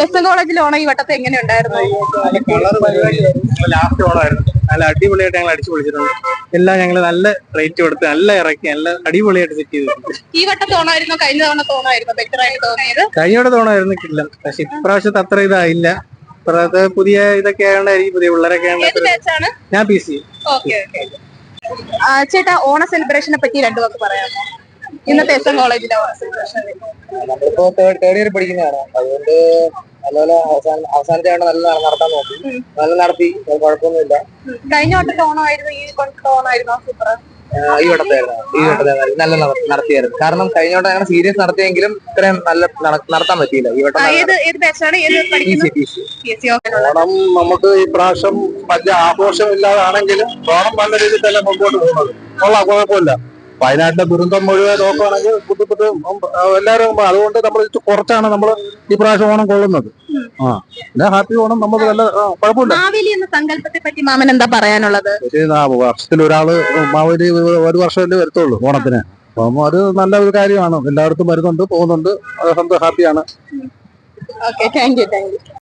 S N കോളേജിൽ ഓണം ഈ വട്ടത്തെ എങ്ങനെയുണ്ടായിരുന്നു? ലാസ്റ്റ് ഓണമായിരുന്നു. നല്ല അടിപൊളിയായിട്ട് ഞങ്ങൾ അടിച്ചു പൊളിച്ചിട്ടുണ്ട്. എല്ലാം ഞങ്ങൾ നല്ല റേറ്റ് കൊടുത്ത് നല്ല ഇറക്കി നല്ല അടിപൊളിയായിട്ട് സെറ്റ് ചെയ്തിട്ടുണ്ട്. ഈ വട്ടത്തെ ഓണമായിരുന്നോ കഴിഞ്ഞ തവണ ഓണമായിരുന്നോ ബെറ്റർ ആയിട്ട് തോന്നിയത്? കഴിഞ്ഞ ഓണമായിരുന്നു കില്ല, പക്ഷെ ഇപ്രാവശ്യത്തെ അത്ര ഇതായില്ല. ഇപ്പോഴത്തെ പുതിയ ഇതൊക്കെ ആയതുകൊണ്ടായിരിക്കും, പുതിയ പിള്ളേരൊക്കെ ആണ്. ഞാൻ PC. ചേട്ടാ, ഓണ സെലിബ്രേഷനെ പറ്റി രണ്ടു വാക്ക് പറയാമോ? ഇന്നത്തെ എസ് എൻ കോളേജിലെ ഓണ സെലിബ്രേഷൻ നമ്മളിപ്പോ തേർഡ് ഇയർ പഠിക്കുന്നതാണ്. അതുകൊണ്ട് നല്ലപോലെ അവസാനത്തെ തവണ നല്ല നടത്താൻ നോക്കി, നല്ല നടത്തി, കുഴപ്പമൊന്നുമില്ല. കഴിഞ്ഞ വട്ടത്തെ ഓണമായിരുന്നു ഈ വട്ടത്തെ ഓണമായിരുന്നോ സൂപ്പർ? ഈ വട്ടത്തെ നല്ല നടത്തിയായിരുന്നു. കാരണം കഴിഞ്ഞ വട്ടം ഞങ്ങൾ സീരിയസ് നടത്തിയെങ്കിലും ഇത്രയും നല്ല നടത്താൻ പറ്റിയില്ല. ഈ വട്ടം ഓണം നമുക്ക് ഈ പ്രാവശ്യം വലിയ ആഘോഷമില്ലാതാണെങ്കിലും ഓണം നല്ല രീതിയിൽ തന്നെ മുമ്പോട്ട് പോകുന്നത് കൊള്ളാം, കുഴപ്പമില്ല. വയനാട്ടിലെ ദുരന്തം മുഴുവൻ നോക്കുകയാണെങ്കിൽ എല്ലാവരും, അതുകൊണ്ട് നമ്മൾ കുറച്ചാണ് നമ്മൾ ഈ പ്രാവശ്യം ഓണം കൊള്ളുന്നത്. പിന്നെ ഹാപ്പി ഓണം, നമുക്ക് നല്ല കുഴപ്പമില്ല. മാവേലി എന്ന സങ്കല്പത്തെ പറ്റി മാമൻ എന്താ പറയാനുള്ളത്? വർഷത്തിൽ ഒരാള് മാവേലി ഒരു വർഷമല്ലേ വരത്തുള്ളൂ ഓണത്തിന്. അപ്പം അത് നല്ല ഒരു കാര്യമാണ്. എല്ലായിടത്തും വരുന്നുണ്ട്, പോകുന്നുണ്ട്, ഹാപ്പിയാണ്. Okay, thank you.